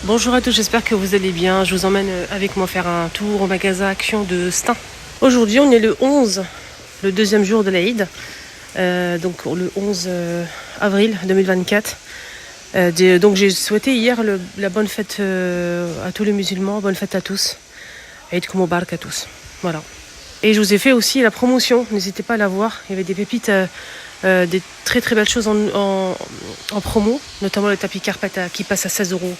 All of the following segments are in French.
Bonjour à tous, j'espère que vous allez bien. Je vous emmène avec moi faire un tour au magasin Action de Stein. Aujourd'hui, on est le 11, le deuxième jour de l'Aïd, donc le 11 avril 2024. Donc j'ai souhaité hier la bonne fête à tous les musulmans, bonne fête à tous. Aïd Mubarak à tous. Voilà. Et je vous ai fait aussi la promotion, n'hésitez pas à la voir. Il y avait des pépites, des très très belles choses en promo, notamment le tapis carpet qui passe à 16 euros.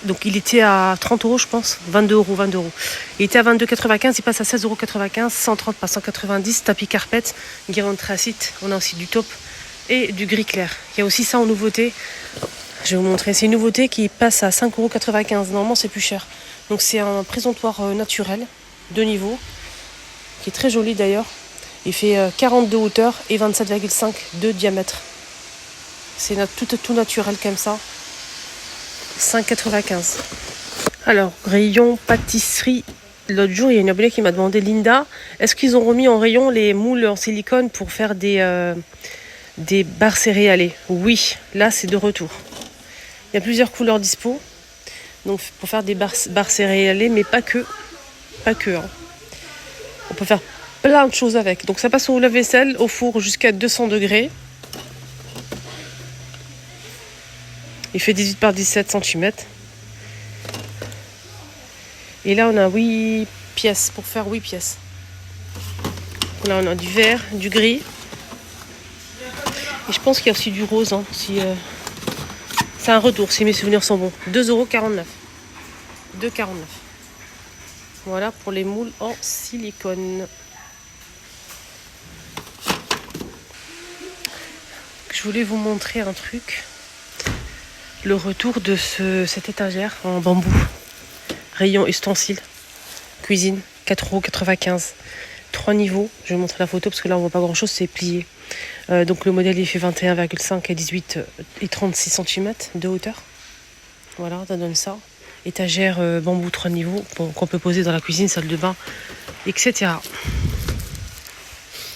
Donc il était à 30 euros, je pense, 22 euros. Il était à 22,95, il passe à 16,95 euros, 130 par 190, tapis carpet, guirlande tracite. On a aussi du taupe et du gris clair. Il y a aussi ça en nouveauté. Je vais vous montrer, c'est une nouveauté qui passe à 5,95 euros. Normalement, c'est plus cher. Donc c'est un présentoir naturel, 2 niveaux, qui est très joli d'ailleurs. Il fait 40 de hauteur et 27,5 de diamètre. C'est tout naturel comme ça. 5,95. Alors, rayon pâtisserie. L'autre jour, il y a une abonnée qui m'a demandé, Linda, est-ce qu'ils ont remis en rayon les moules en silicone pour faire des barres céréalées? Oui, là c'est de retour. Il y a plusieurs couleurs dispo. Donc pour faire des barres céréalées, mais pas que. Pas que. Hein. On peut faire plein de choses avec. Donc ça passe au lave-vaisselle, au four jusqu'à 200 degrés. Il fait 18 par 17 cm. Et là on a 8 pièces pour faire 8 pièces. Là on a du vert, du gris. Et je pense qu'il y a aussi du rose. Hein, c'est un retour si mes souvenirs sont bons. 2,49 €. 2,49 €. Voilà pour les moules en silicone. Je voulais vous montrer un truc. Le retour de cette étagère en bambou. Rayon ustensile. Cuisine. 4,95 €. 3 niveaux. Je vais vous montrer la photo parce que là on voit pas grand chose, c'est plié. Donc le modèle il fait 21,5 à 18 et 36 cm de hauteur. Voilà, ça donne ça. Étagère bambou 3 niveaux qu'on peut poser dans la cuisine, salle de bain, etc.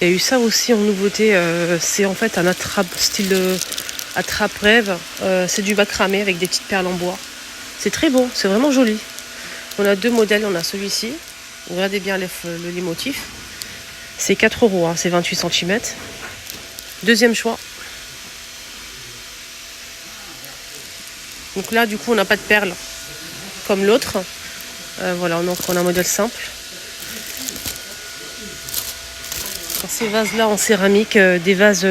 Il y a eu ça aussi en nouveauté. C'est en fait un style attrape-rêve. C'est du macramé avec des petites perles en bois. C'est très beau, c'est vraiment joli. On a 2 modèles, on a celui-ci. Regardez bien les motifs. C'est 4 €, hein, c'est 28 cm. Deuxième choix. Donc là, du coup, on n'a pas de perles comme l'autre. Voilà, donc on a un modèle simple. Ces vases-là en céramique, des vases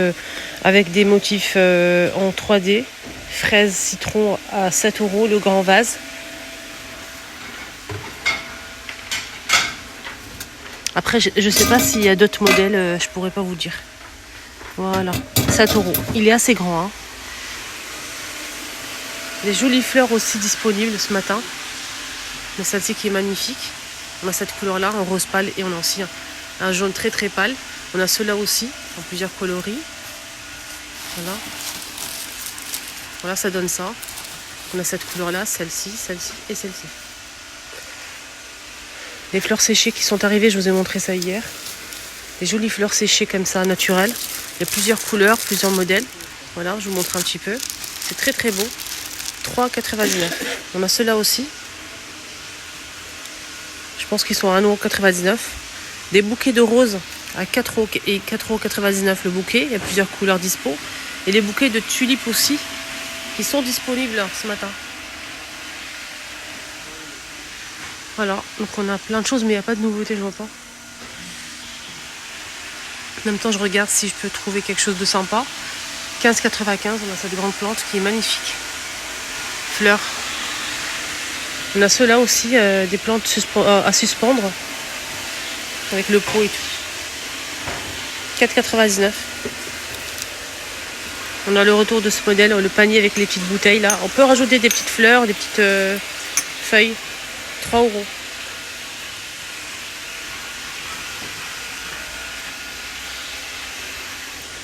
avec des motifs en 3D. Fraise, citron à 7 €, le grand vase. Après, je ne sais pas s'il y a d'autres modèles, je pourrais pas vous dire. Voilà, 7 €. Il est assez grand. Hein. Des jolies fleurs aussi disponibles ce matin. Mais celle-ci qui est magnifique. On a cette couleur-là, en rose pâle, et on a aussi un jaune très très pâle. On a ceux-là aussi, en plusieurs coloris. Voilà. Voilà, ça donne ça. On a cette couleur-là, celle-ci et celle-ci. Les fleurs séchées qui sont arrivées, je vous ai montré ça hier. Des jolies fleurs séchées comme ça, naturelles. Il y a plusieurs couleurs, plusieurs modèles. Voilà, je vous montre un petit peu. C'est très très beau. 3,99 €. On a ceux-là aussi. Je pense qu'ils sont à 1,99 €. Des bouquets de roses à 4 € et 4,99 € le bouquet. Il y a plusieurs couleurs dispo. Et les bouquets de tulipes aussi, qui sont disponibles ce matin. Voilà, donc on a plein de choses, mais il n'y a pas de nouveauté, je vois pas. En même temps, je regarde si je peux trouver quelque chose de sympa. 15,95 €, on a cette grande plante qui est magnifique. Fleurs. On a ceux-là aussi, des plantes à suspendre. Avec le pot et tout. 4,99 €. On a le retour de ce modèle, le panier avec les petites bouteilles là. On peut rajouter des petites fleurs, des petites feuilles. 3 €.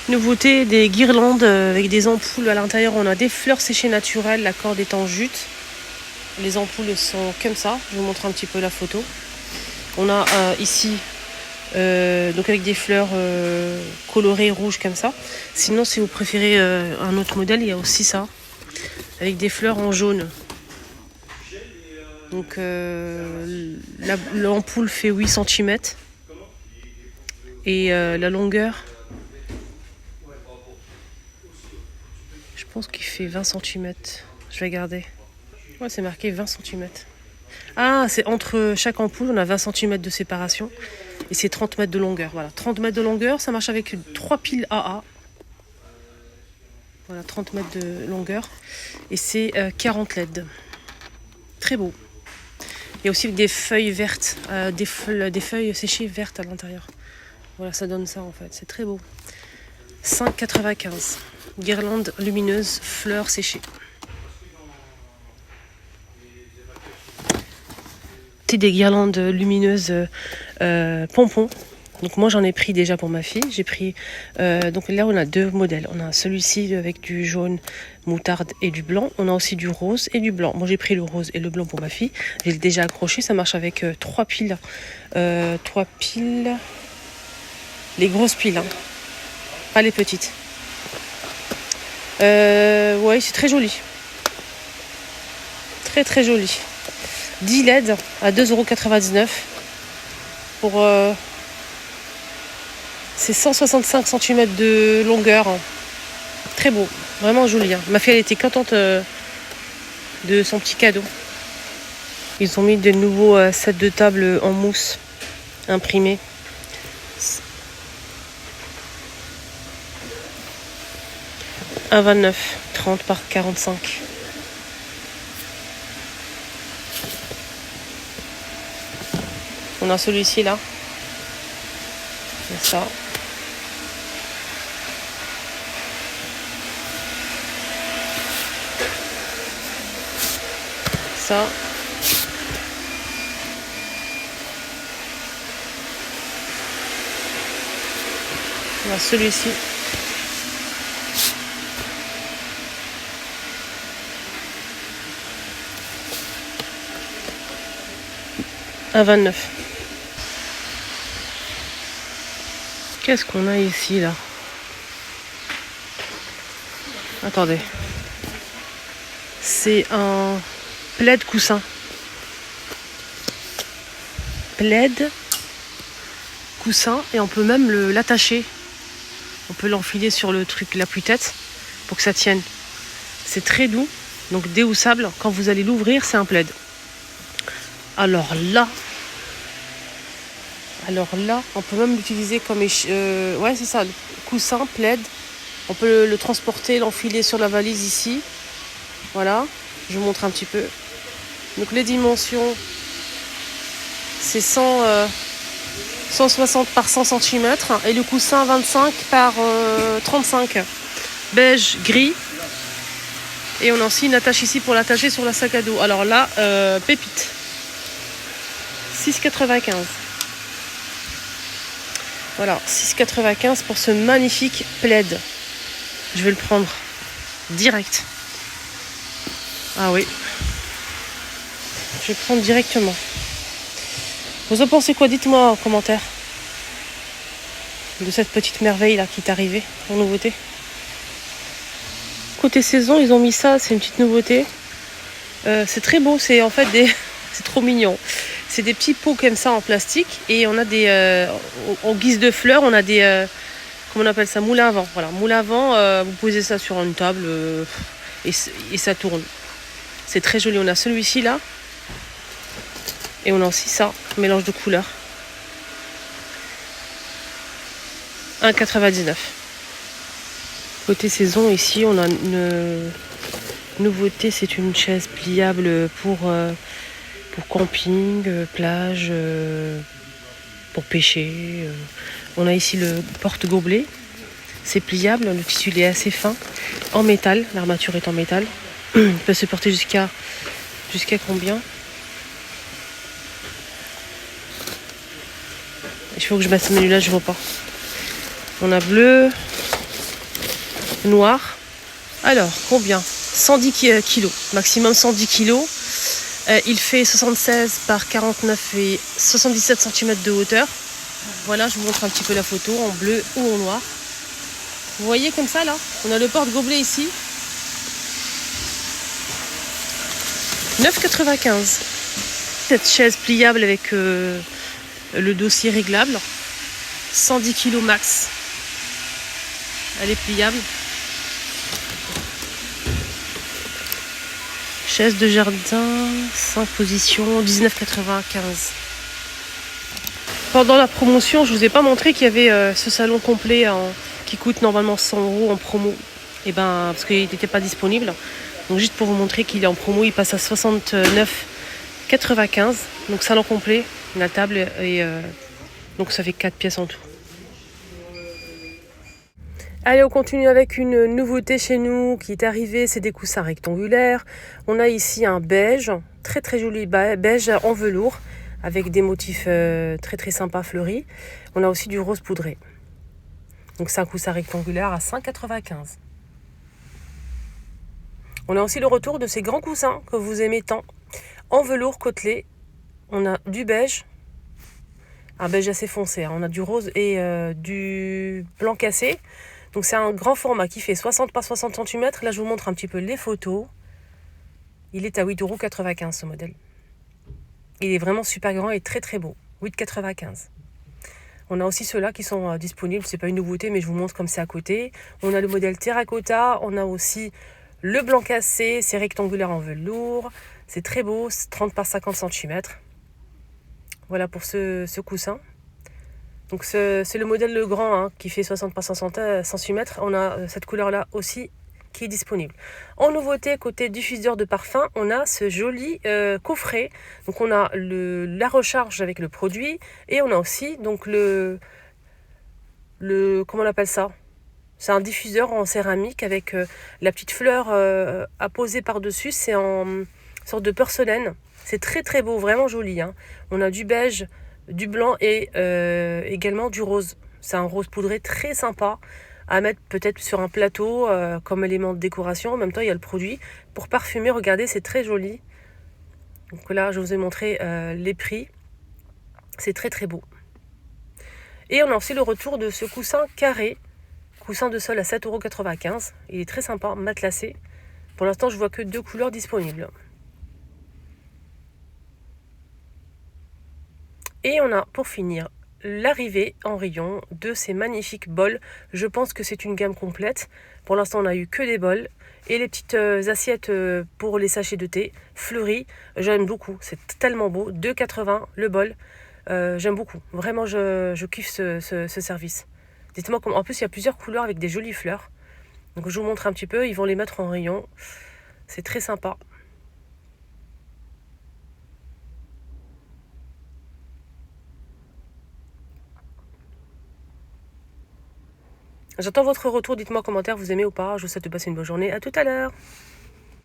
Nouveauté, des guirlandes avec des ampoules à l'intérieur. On a des fleurs séchées naturelles, la corde est en jute. Les ampoules sont comme ça. Je vous montre un petit peu la photo. On a ici donc avec des fleurs colorées rouges comme ça. Sinon, si vous préférez un autre modèle, il y a aussi ça avec des fleurs en jaune. Donc l'ampoule fait 8 cm. Et la longueur, je pense qu'il fait 20 cm. Je vais regarder. Ouais, c'est marqué 20 cm. Ah, c'est entre chaque ampoule, on a 20 cm de séparation. Et c'est 30 mètres de longueur. Voilà, 30 mètres de longueur, ça marche avec 3 piles AA. Voilà, 30 mètres de longueur. Et c'est 40 LED. Très beau. Il y a aussi des feuilles vertes, des feuilles séchées vertes à l'intérieur. Voilà, ça donne ça en fait. C'est très beau. 5,95. Guirlande lumineuse, fleurs séchées. C'est des guirlandes lumineuses pompons. Donc moi j'en ai pris déjà pour ma fille. J'ai pris donc là on a 2 modèles. On a celui-ci avec du jaune moutarde et du blanc. On a aussi du rose et du blanc. Moi j'ai pris le rose et le blanc pour ma fille. Je l'ai déjà accroché. Ça marche avec 3 piles. 3 piles. Les grosses piles, hein. Pas les petites. Ouais, c'est très joli. Très très joli. 10 LED à 2,99 € pour c'est 165 cm de longueur. Très beau, vraiment joli, hein. Ma fille elle était contente de son petit cadeau. Ils ont mis de nouveaux sets de table en mousse imprimés. « 1,29 €, 30 par 45. On a celui-ci là. Et ça. Ça. On a celui-ci. À 29. Qu'est-ce qu'on a ici là? Attendez. C'est un plaid coussin. Plaid coussin et on peut même l'attacher. On peut l'enfiler sur le truc l'appuie-tête pour que ça tienne. C'est très doux, donc déhoussable. Quand vous allez l'ouvrir, c'est un plaid. Alors là, on peut même l'utiliser comme ouais, c'est ça, le coussin, plaid. On peut le transporter, l'enfiler sur la valise ici. Voilà, je vous montre un petit peu. Donc les dimensions, c'est 160 par 100 cm et le coussin 25 par 35. Beige, gris. Et on a aussi une attache ici pour l'attacher sur la sac à dos. Alors là, pépite. 6,95. Voilà, 6,95 pour ce magnifique plaid. Je vais le prendre direct. Ah oui. Je vais le prendre directement. Vous en pensez quoi? Dites-moi en commentaire. De cette petite merveille là qui est arrivée en nouveauté. Côté saison, ils ont mis ça, c'est une petite nouveauté. C'est très beau, c'est en fait des... c'est trop mignon. C'est des petits pots comme ça en plastique et on a des en guise de fleurs, on a des comment on appelle ça, moule à vent. Voilà, moule à vent, vous posez ça sur une table et ça tourne. C'est très joli. On a celui-ci là et on a aussi ça, mélange de couleurs. 1,99 €. Côté saison, ici, on a une nouveauté, c'est une chaise pliable pour camping, plage, pour pêcher. On a ici le porte-gobelet. C'est pliable, le tissu il est assez fin, en métal, l'armature est en métal. Il peut se porter jusqu'à combien? Il faut que je mette ce menu là, je vois pas. On a bleu, noir. Alors, combien? 110 kilos, maximum 110 kilos. Il fait 76 par 49 et 77 cm de hauteur. Voilà, je vous montre un petit peu la photo en bleu ou en noir. Vous voyez comme ça là? On a le porte-gobelet ici. 9,95 €. Cette chaise pliable avec le dossier réglable. 110 kg max. Elle est pliable. Chaise de jardin, 5 positions, 19,95. Pendant la promotion, je vous ai pas montré qu'il y avait ce salon complet qui coûte normalement 100 € en promo. Et ben, parce qu'il n'était pas disponible. Donc juste pour vous montrer qu'il est en promo, il passe à 69,95. Donc salon complet, la table et donc ça fait 4 pièces en tout. Allez, on continue avec une nouveauté chez nous qui est arrivée, c'est des coussins rectangulaires. On a ici un beige, très très joli beige en velours, avec des motifs très très sympas fleuris. On a aussi du rose poudré. Donc c'est un coussin rectangulaire à 5,95. On a aussi le retour de ces grands coussins que vous aimez tant, en velours côtelé. On a du beige, un beige assez foncé, hein. On a du rose et du blanc cassé. Donc c'est un grand format qui fait 60 par 60 cm. Là je vous montre un petit peu les photos. Il est à 8,95 € ce modèle. Il est vraiment super grand et très très beau. 8,95. On a aussi ceux-là qui sont disponibles. C'est pas une nouveauté mais je vous montre comme c'est à côté. On a le modèle terracotta. On a aussi le blanc cassé. C'est rectangulaire en velours. C'est très beau. 30 par 50 cm. Voilà pour ce coussin. Donc c'est le modèle le grand hein, qui fait 60 par 60 cm. On a cette couleur là aussi qui est disponible. En nouveauté, côté diffuseur de parfum, on a ce joli coffret. Donc on a la recharge avec le produit et on a aussi donc le comment on appelle ça? C'est un diffuseur en céramique avec la petite fleur à poser par-dessus. C'est en sorte de porcelaine. C'est très très beau, vraiment joli. Hein. On a du beige, du blanc et également du rose. C'est un rose poudré très sympa à mettre peut-être sur un plateau comme élément de décoration. En même temps, il y a le produit. Pour parfumer, regardez, c'est très joli. Donc là, je vous ai montré les prix. C'est très très beau. Et on a aussi le retour de ce coussin carré. Coussin de sol à 7,95 €. Il est très sympa, matelassé. Pour l'instant, je vois que 2 couleurs disponibles. Et on a, pour finir, l'arrivée en rayon de ces magnifiques bols. Je pense que c'est une gamme complète. Pour l'instant, on n'a eu que des bols. Et les petites assiettes pour les sachets de thé fleuries. J'aime beaucoup. C'est tellement beau. 2,80 € le bol. J'aime beaucoup. Vraiment, je kiffe ce service. Dites-moi comment. En plus, il y a plusieurs couleurs avec des jolies fleurs. Donc, je vous montre un petit peu. Ils vont les mettre en rayon. C'est très sympa. J'attends votre retour. Dites-moi en commentaire, vous aimez ou pas. Je vous souhaite de passer une bonne journée. À tout à l'heure.